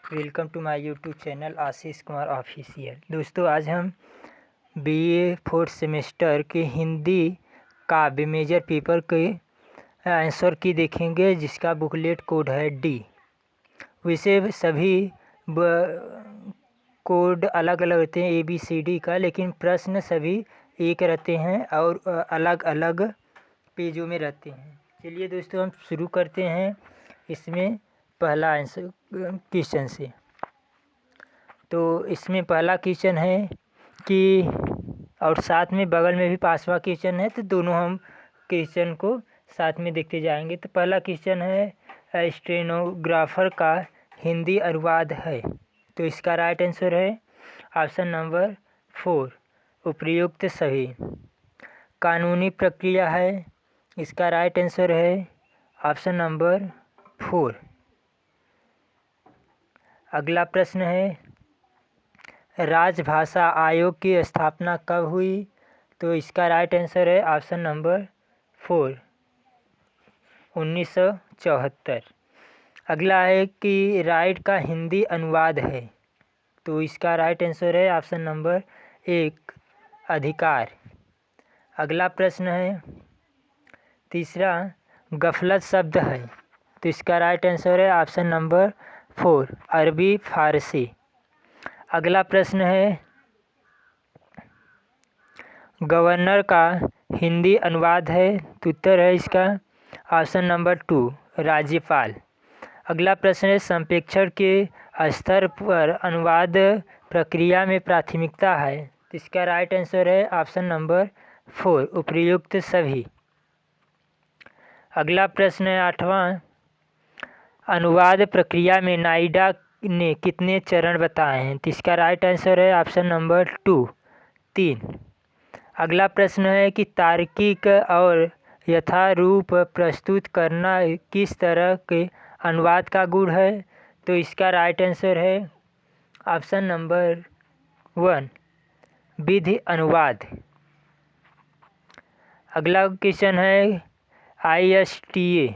Welcome to my YouTube channel Ashish Kumar official. दोस्तों, आज हम बीए फोर्थ सेमेस्टर के हिंदी काव्य मेजर पेपर के आंसर की देखेंगे, जिसका बुकलेट कोड है डी। वैसे सभी कोड अलग अलग रहते हैं ABCD का, लेकिन प्रश्न सभी एक रहते हैं और अलग अलग पेजों में रहते हैं। चलिए दोस्तों, हम शुरू करते हैं इसमें पहला आंसर क्वेश्चन से। तो इसमें पहला क्वेश्चन है कि, और साथ में बगल में भी पांचवा क्वेश्चन है, तो दोनों हम क्वेश्चन को साथ में देखते जाएंगे। तो पहला क्वेश्चन है स्टेनोग्राफर का हिंदी अनुवाद है। तो इसका राइट आंसर है ऑप्शन नंबर 4, उपर्युक्त सभी। कानूनी प्रक्रिया है, इसका राइट आंसर है ऑप्शन नंबर 4। अगला प्रश्न है, राजभाषा आयोग की स्थापना कब हुई? तो इसका राइट आंसर है ऑप्शन नंबर 4, 1974। अगला है कि राइट का हिंदी अनुवाद है। तो इसका राइट आंसर है ऑप्शन नंबर 1, अधिकार। अगला प्रश्न है तीसरा, गफलत शब्द है। तो इसका राइट आंसर है ऑप्शन नंबर 4, अरबी फारसी। अगला प्रश्न है, गवर्नर का हिंदी अनुवाद है। तो उत्तर है इसका ऑप्शन नंबर 2, राज्यपाल। अगला प्रश्न है, संप्रेषण के स्तर पर अनुवाद प्रक्रिया में प्राथमिकता है। तो इसका राइट आंसर है ऑप्शन नंबर 4, उपर्युक्त सभी। अगला प्रश्न है 8वां, अनुवाद प्रक्रिया में नाइडा ने कितने चरण बताए हैं? तो इसका राइट आंसर है ऑप्शन नंबर 2, 3। अगला प्रश्न है कि तार्किक और यथारूप प्रस्तुत करना किस तरह के अनुवाद का गुण है? तो इसका राइट आंसर है ऑप्शन नंबर 1, विधि अनुवाद। अगला क्वेश्चन है, ISTA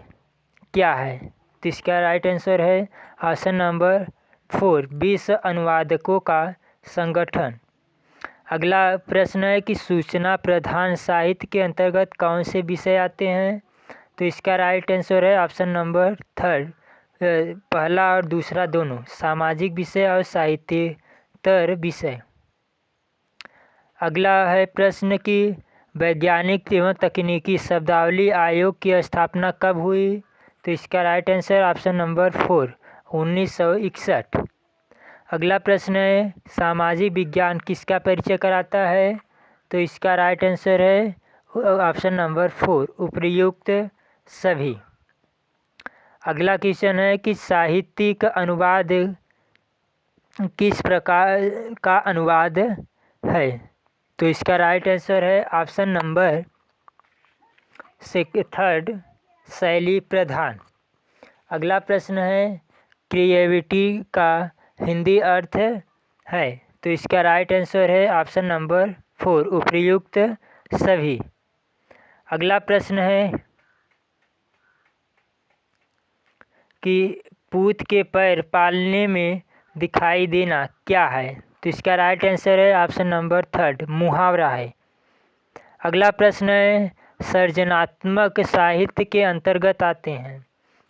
क्या है? तो इसका राइट आंसर है ऑप्शन नंबर 4, विश्व अनुवादकों का संगठन। अगला प्रश्न है कि सूचना प्रधान साहित्य के अंतर्गत कौन से विषय आते हैं? तो इसका राइट आंसर है ऑप्शन नंबर 3, पहला और दूसरा दोनों, सामाजिक विषय और साहित्येतर विषय। अगला है प्रश्न कि वैज्ञानिक एवं तकनीकी शब्दावली आयोग की स्थापना कब हुई? तो इसका राइट आंसर ऑप्शन नंबर 4, 1961। अगला प्रश्न है, सामाजिक विज्ञान किसका परिचय कराता है? तो इसका राइट आंसर है ऑप्शन नंबर 4, उपर्युक्त सभी। अगला क्वेश्चन है कि साहित्यिक अनुवाद किस प्रकार का अनुवाद है? तो इसका राइट आंसर है ऑप्शन नंबर 3, शैली प्रधान। अगला प्रश्न है, क्रिएटिविटी का हिंदी अर्थ है। तो इसका राइट आंसर है ऑप्शन नंबर 4, उपर्युक्त सभी। अगला प्रश्न है कि पूत के पैर पालने में दिखाई देना क्या है? तो इसका राइट आंसर है ऑप्शन नंबर 3, मुहावरा है। अगला प्रश्न है, सृजनात्मक साहित्य के अंतर्गत आते हैं।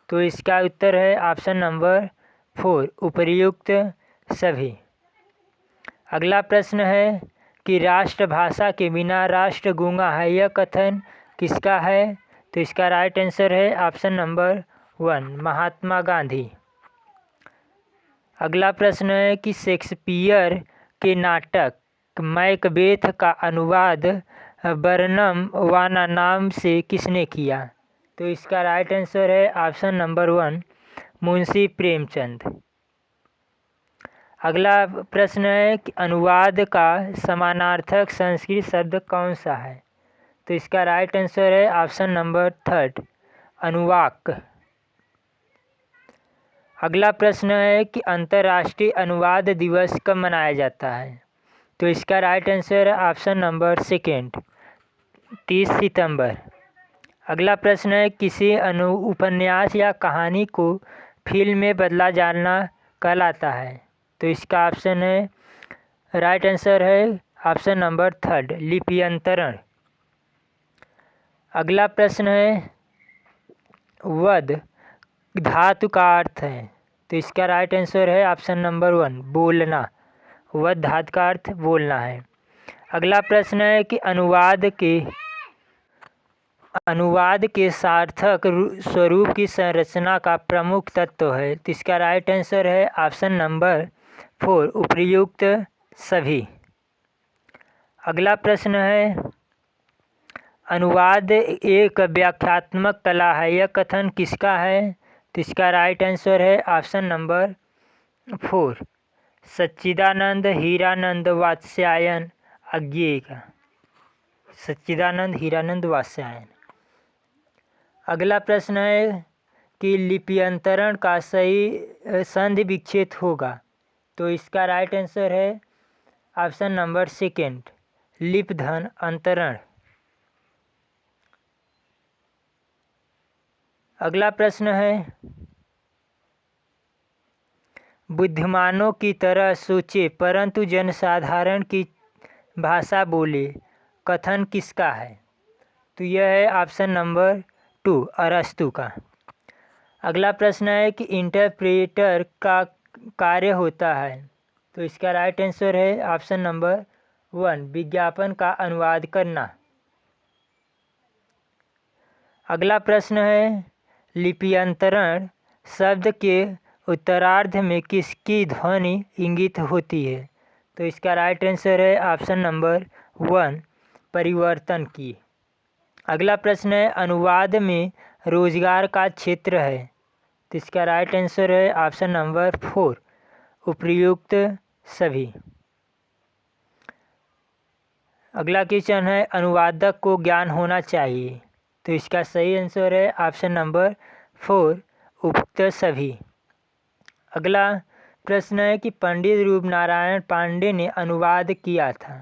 तो इसका उत्तर है ऑप्शन नंबर 4, उपर्युक्त सभी। अगला प्रश्न है कि राष्ट्रभाषा के बिना राष्ट्र गूंगा है, यह कथन किसका है? तो इसका राइट आंसर है ऑप्शन नंबर 1, महात्मा गांधी। अगला प्रश्न है कि शेक्सपियर के नाटक मैकबेथ का अनुवाद बरनम वाना नाम से किसने किया? तो इसका राइट आंसर है ऑप्शन नंबर 1, मुंशी प्रेमचंद। अगला प्रश्न है कि अनुवाद का समानार्थक संस्कृत शब्द कौन सा है? तो इसका राइट आंसर है ऑप्शन नंबर 3, अनुवाक। अगला प्रश्न है कि अंतर्राष्ट्रीय अनुवाद दिवस कब मनाया जाता है? तो इसका राइट आंसर है ऑप्शन नंबर 2, 30 सितंबर। अगला प्रश्न है, किसी उपन्यास या कहानी को फिल्म में बदला जाना कहलाता है। तो इसका ऑप्शन है, राइट आंसर है ऑप्शन नंबर 3 लिप्यंतरण। अगला प्रश्न है, वद धातु का अर्थ है। तो इसका राइट आंसर है ऑप्शन नंबर 1 बोलना। वद धातु का अर्थ बोलना है। अगला प्रश्न है कि अनुवाद के सार्थक स्वरूप की संरचना का प्रमुख तत्व है। तो इसका राइट आंसर है ऑप्शन नंबर 4 उपर्युक्त सभी। अगला प्रश्न है, अनुवाद एक व्याख्यात्मक कला है, यह कथन किसका है? तो इसका राइट आंसर है ऑप्शन नंबर 4 सच्चिदानंद हीरानंद वात्स्यायन अज्ञेय का। सच्चिदानंद हीरानंद वात्स्यायन। अगला प्रश्न है कि लिप्यंतरण का सही संधि विच्छेद होगा। तो इसका राइट आंसर है ऑप्शन नंबर 2 लिप धन अंतरण। अगला प्रश्न है, बुद्धिमानों की तरह सोचे परंतु जनसाधारण की भाषा बोले, कथन किसका है? तो यह है ऑप्शन नंबर 2 अरस्तु का। अगला प्रश्न है कि इंटरप्रेटर का कार्य होता है। तो इसका राइट आंसर है ऑप्शन नंबर 1 विज्ञापन का अनुवाद करना। अगला प्रश्न है, लिप्यंतरण शब्द के उत्तरार्ध में किसकी ध्वनि इंगित होती है? तो इसका राइट आंसर है ऑप्शन नंबर 1 परिवर्तन की। अगला प्रश्न है, अनुवाद में रोजगार का क्षेत्र है। तो इसका राइट आंसर है ऑप्शन नंबर 4 उपर्युक्त सभी। अगला क्वेश्चन है, अनुवादक को ज्ञान होना चाहिए। तो इसका सही आंसर है ऑप्शन नंबर 4 उक्त सभी। अगला प्रश्न है कि पंडित रूपनारायण पांडे ने अनुवाद किया था।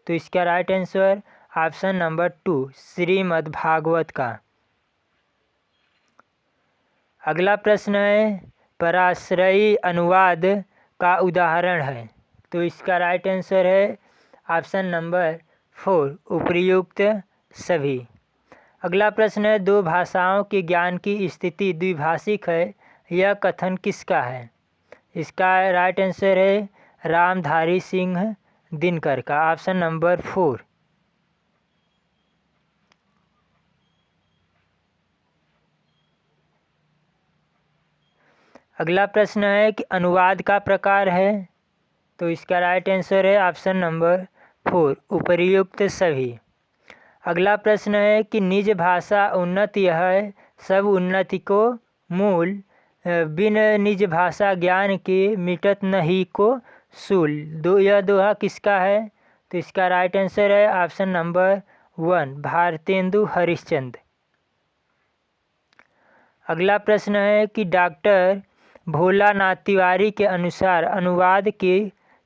तो इसका right answer option number 2 Shrimad Bhagwat का। अगला प्रश्न है, पराश्रयी अनुवाद का उदाहरण है। तो इसका राइट आंसर है ऑप्शन नंबर 4 उपर्युक्त सभी। अगला प्रश्न है, दो भाषाओं के ज्ञान की स्थिति द्विभाषिक है, यह कथन किसका है? इसका राइट आंसर है रामधारी सिंह दिनकर का, ऑप्शन नंबर 4। अगला प्रश्न है कि अनुवाद का प्रकार है। तो इसका राइट आंसर है ऑप्शन नंबर 4 उपर्युक्त सभी। अगला प्रश्न है कि निज भाषा उन्नत यह है, सब उन्नति को मूल, बिन निज भाषा ज्ञान के मिटत नहीं को सूल। यह दोहा किसका है? तो इसका राइट आंसर है ऑप्शन नंबर 1 भारतेंदु हरिश्चंद्र। अगला प्रश्न है कि डॉक्टर भोलानाथ तिवारी के अनुसार अनुवाद के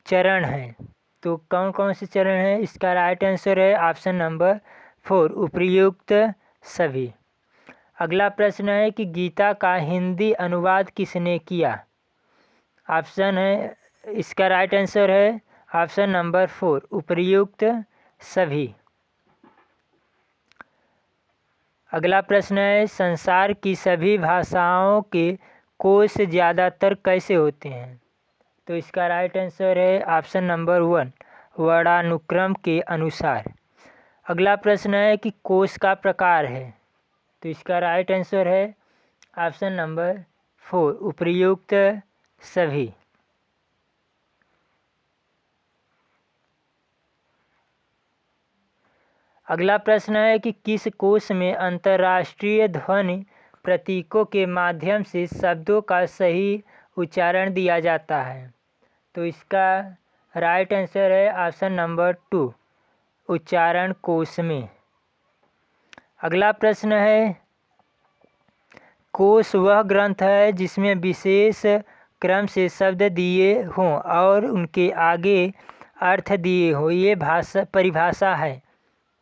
चरण हैं। तो कौन कौन से चरण हैं? इसका राइट आंसर है ऑप्शन नंबर 4 उपर्युक्त सभी। अगला प्रश्न है कि गीता का हिंदी अनुवाद किसने किया? ऑप्शन है, इसका राइट आंसर है ऑप्शन नंबर 4 उपर्युक्त सभी। अगला प्रश्न है, संसार की सभी भाषाओं के कोश ज़्यादातर कैसे होते हैं? तो इसका राइट आंसर है ऑप्शन नंबर 1 वर्णानुक्रम के अनुसार। अगला प्रश्न है कि कोश का प्रकार है। तो इसका राइट आंसर है ऑप्शन नंबर 4 उपर्युक्त सभी। अगला प्रश्न है कि किस कोश में अंतर्राष्ट्रीय ध्वनि प्रतीकों के माध्यम से शब्दों का सही उच्चारण दिया जाता है? तो इसका राइट आंसर है ऑप्शन नंबर 2 उच्चारण कोश में। अगला प्रश्न है, कोश वह ग्रंथ है जिसमें विशेष क्रम से शब्द दिए हों और उनके आगे अर्थ दिए हो, ये परिभाषा है।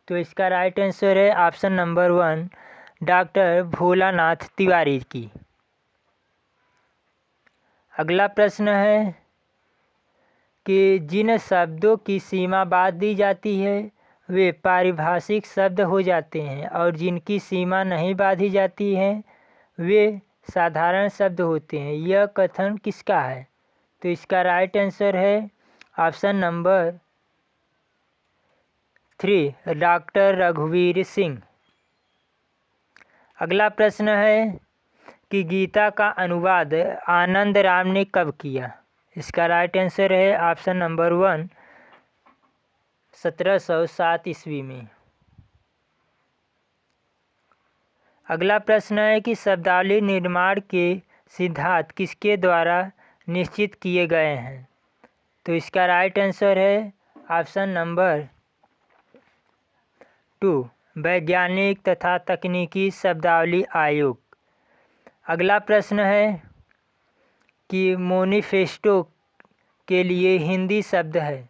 तो इसका राइट आंसर है option number 1 doctor Bholanath Tiwari की। अगला प्रश्न है कि जिन शब्दों की सीमा बांध दी जाती है वे पारिभाषिक शब्द हो जाते हैं और जिनकी सीमा नहीं बांधी जाती है वे साधारण शब्द होते हैं। यह कथन किसका है? तो इसका राइट आंसर है ऑप्शन नंबर 3, डॉक्टर रघुवीर सिंह। अगला प्रश्न है कि गीता का अनुवाद आनंद राम ने कब किया? इसका राइट आंसर है ऑप्शन नंबर 1, 1707 ईस्वी में। अगला प्रश्न है कि शब्दावली निर्माण के सिद्धांत किसके द्वारा निश्चित किए गए हैं? तो इसका राइट आंसर है ऑप्शन नंबर 2, वैज्ञानिक तथा तकनीकी शब्दावली आयोग। अगला प्रश्न है कि मैनिफेस्टो के लिए हिंदी शब्द है।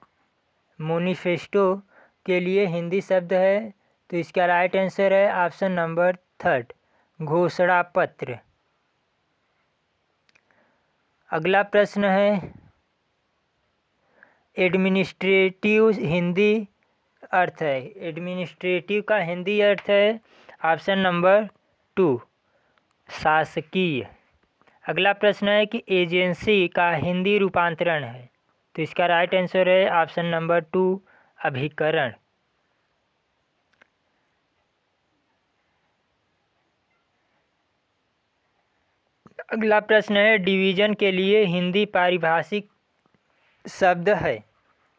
मैनिफेस्टो के लिए हिंदी शब्द है तो इसका राइट आंसर है ऑप्शन नंबर 3, घोषणा पत्र। अगला प्रश्न है एडमिनिस्ट्रेटिव हिंदी अर्थ है। एडमिनिस्ट्रेटिव का हिंदी अर्थ है ऑप्शन नंबर 2, शासकीय। अगला प्रश्न है कि एजेंसी का हिंदी रूपांतरण है तो इसका राइट आंसर है ऑप्शन नंबर 2, अभिकरण। अगला प्रश्न है डिवीजन के लिए हिंदी पारिभाषिक शब्द है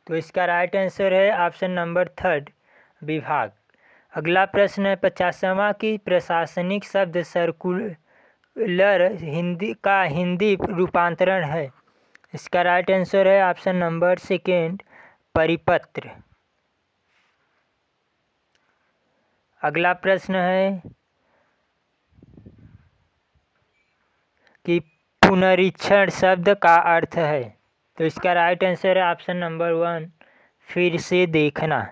तो इसका राइट आंसर है ऑप्शन नंबर 3, विभाग। अगला प्रश्न है 50वां की प्रशासनिक शब्द सर्कुलर हिंदी का हिंदी रूपांतरण है। इसका राइट आंसर है ऑप्शन नंबर 2, परिपत्र। अगला प्रश्न है कि पुनरीक्षण शब्द का अर्थ है तो इसका राइट आंसर है ऑप्शन नंबर 1, फिर से देखना।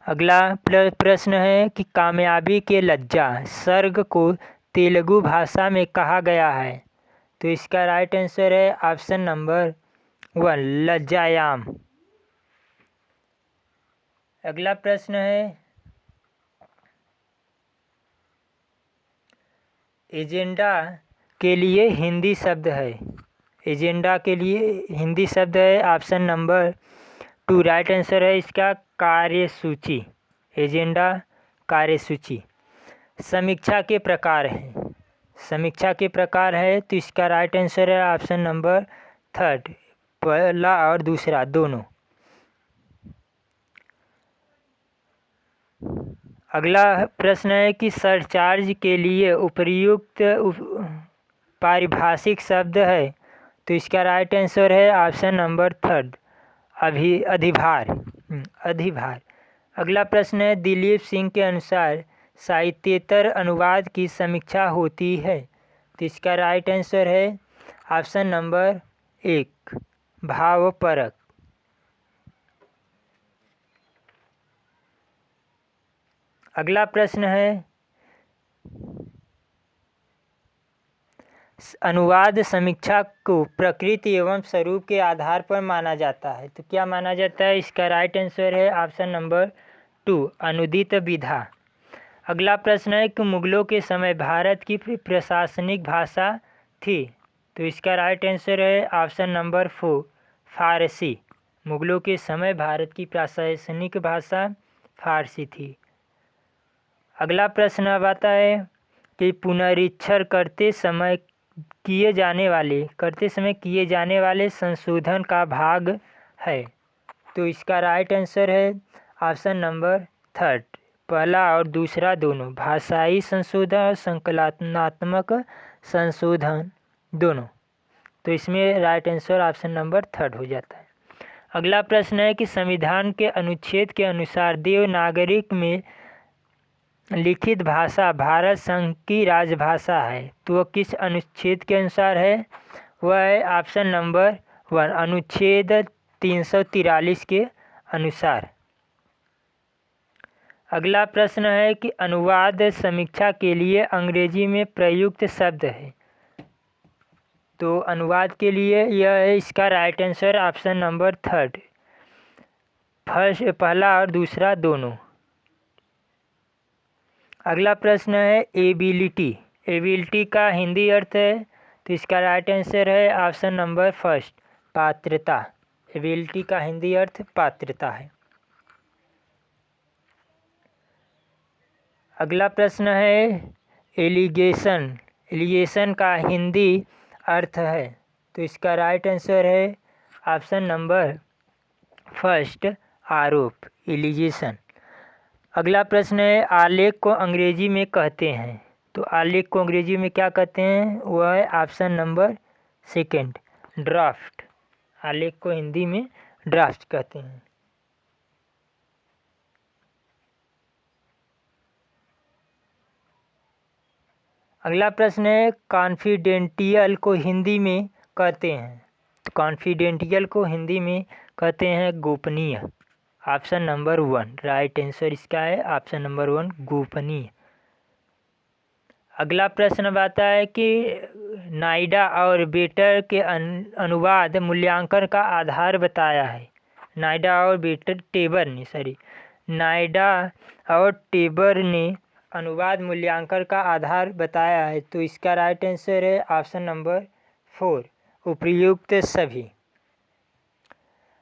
अगला प्रश्न है कि कामयाबी के लज्जा सर्ग को तेलुगु भाषा में कहा गया है तो इसका राइट आंसर है ऑप्शन नंबर 1, लज्जायाम। अगला प्रश्न है एजेंडा के लिए हिंदी शब्द है। एजेंडा के लिए हिंदी शब्द है ऑप्शन नंबर 2, राइट आंसर है इसका कार्यसूची। एजेंडा कार्यसूची। समीक्षा के प्रकार हैं। समीक्षा के प्रकार है तो इसका राइट आंसर है ऑप्शन नंबर 3, पहला और दूसरा दोनों। अगला प्रश्न है कि सरचार्ज के लिए उपयुक्त पारिभाषिक शब्द है तो इसका राइट आंसर है ऑप्शन नंबर 3, अधिभार। अधिभार। अगला प्रश्न है दिलीप सिंह के अनुसार साहित्येतर अनुवाद की समीक्षा होती है तो इसका राइट आंसर है ऑप्शन नंबर 1, भावपरक। अगला प्रश्न है अनुवाद समीक्षा को प्रकृति एवं स्वरूप के आधार पर माना जाता है तो क्या माना जाता है? इसका राइट आंसर है ऑप्शन नंबर 2, अनुदित विधा। अगला प्रश्न है कि मुगलों के समय भारत की प्रशासनिक भाषा थी तो इसका राइट आंसर है ऑप्शन नंबर 4, फारसी। मुगलों के समय भारत की प्रशासनिक भाषा फारसी थी। अगला प्रश्न अब आता है कि पुनरीक्षण करते समय किए जाने वाले संशोधन का भाग है तो इसका राइट आंसर है ऑप्शन नंबर 3, पहला और दूसरा दोनों, भाषाई संशोधन और संकलनात्मक संशोधन दोनों। तो इसमें राइट आंसर ऑप्शन नंबर 3 हो जाता है। अगला प्रश्न है कि संविधान के अनुच्छेद के अनुसार देवनागरिक में लिखित भाषा भारत संघ की राजभाषा है तो वह किस अनुच्छेद के अनुसार है? वह है ऑप्शन नंबर 1, अनुच्छेद 343 के अनुसार। अगला प्रश्न है कि अनुवाद समीक्षा के लिए अंग्रेजी में प्रयुक्त शब्द है तो अनुवाद के लिए यह है इसका right answer option number 3, first, पहला और दूसरा दोनों। अगला प्रश्न है एबिलिटी। एबिलिटी का हिंदी अर्थ है, तो इसका राइट आंसर है ऑप्शन नंबर 1, पात्रता। एबिलिटी का हिंदी अर्थ पात्रता है। अगला प्रश्न है एलिगेशन। एलिगेशन का हिंदी अर्थ है, तो इसका राइट आंसर है ऑप्शन नंबर 1, आरोप, एलिगेशन। अगला प्रश्न है आलेख को अंग्रेजी में कहते हैं, तो आलेख को अंग्रेजी में क्या कहते हैं, वह है ऑप्शन नंबर 2, ड्राफ्ट। आलेख को हिंदी में ड्राफ्ट कहते हैं। अगला प्रश्न है कॉन्फिडेंटियल को हिंदी में कहते हैं, तो कॉन्फिडेंटियल को हिंदी में कहते हैं गोपनीय। ऑप्शन नंबर 1, राइट आंसर इसका है ऑप्शन नंबर 1, गोपनीय। अगला प्रश्न आता है कि नाइडा और बेटर के अनुवाद मूल्यांकन का आधार बताया है। नाइडा और नाइडा और टेबर ने अनुवाद मूल्यांकन का आधार बताया है, तो इसका राइट आंसर है ऑप्शन नंबर 4, उपर्युक्त सभी।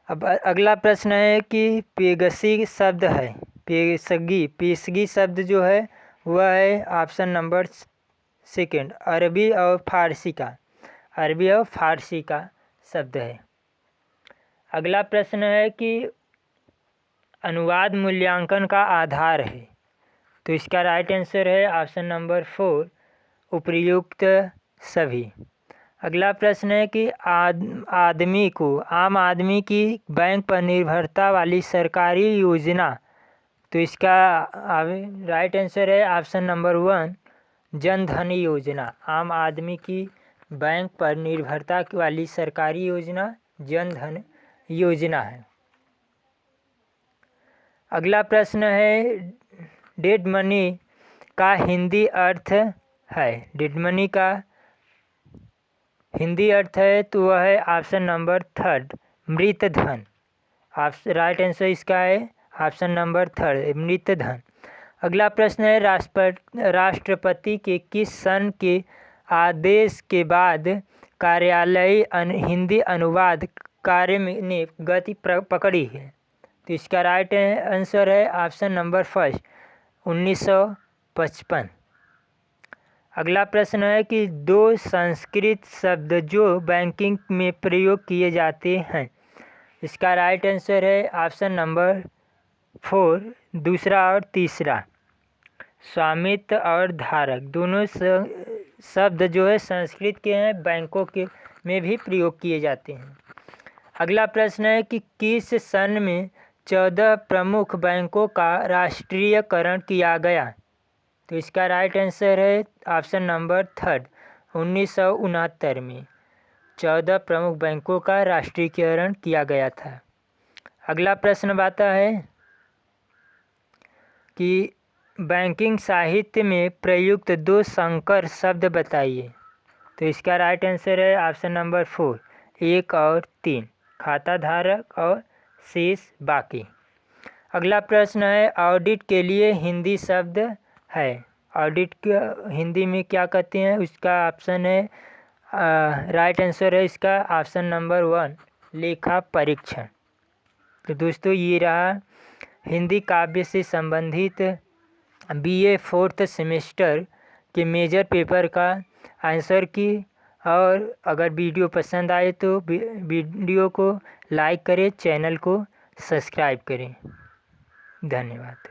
अब अगला प्रश्न है कि पेशगी शब्द है, पेशगी शब्द जो है वह है ऑप्शन नंबर 2, अरबी और फारसी का शब्द है। अगला प्रश्न है कि अनुवाद मूल्यांकन का आधार है, तो इसका राइट आंसर है ऑप्शन नंबर 4, उपर्युक्त सभी। अगला प्रश्न है कि आम आदमी की बैंक पर निर्भरता वाली सरकारी योजना, तो इसका राइट आंसर है ऑप्शन नंबर 1, जन धन योजना। आम आदमी की बैंक पर निर्भरता वाली सरकारी योजना जन धन योजना है। अगला प्रश्न है डेड मनी का हिंदी अर्थ है। डेड मनी का हिंदी अर्थ है, तो वह है ऑप्शन नंबर 3, मृत धन। राइट आंसर इसका है ऑप्शन नंबर 3, मृत धन। अगला प्रश्न है राष्ट्रपति के किस सन के आदेश के बाद कार्यालयीय हिंदी अनुवाद कार्य ने गति पकड़ी है, तो इसका राइट आंसर है ऑप्शन नंबर 1, 1955। अगला प्रश्न है कि 2 संस्कृत शब्द जो बैंकिंग में प्रयोग किए जाते हैं, इसका राइट आंसर है ऑप्शन नंबर 4, दूसरा और तीसरा। स्वामित्व और धारक दोनों शब्द जो है संस्कृत के हैं, बैंकों के में भी प्रयोग किए जाते हैं। अगला प्रश्न है कि किस सन में 14 प्रमुख बैंकों का राष्ट्रीयकरण किया गया, तो इसका राइट आंसर है ऑप्शन नंबर 3, 1969 में 14 प्रमुख बैंकों का राष्ट्रीयकरण किया गया था। अगला प्रश्न आता है कि बैंकिंग साहित्य में प्रयुक्त 2 संकर शब्द बताइए, तो इसका राइट आंसर है ऑप्शन नंबर 4, 1 और 3, खाता धारक और शेष बाकी। अगला प्रश्न है ऑडिट के लिए हिंदी शब्द है। ऑडिट के हिंदी में क्या कहते हैं, उसका ऑप्शन है राइट आंसर है इसका ऑप्शन नंबर 1, लेखा परीक्षण। तो दोस्तों ये रहा हिंदी काव्य से संबंधित BA 4th सेमेस्टर के मेजर पेपर का आंसर की। और अगर वीडियो पसंद आए तो वीडियो को लाइक करें, चैनल को सब्सक्राइब करें। धन्यवाद।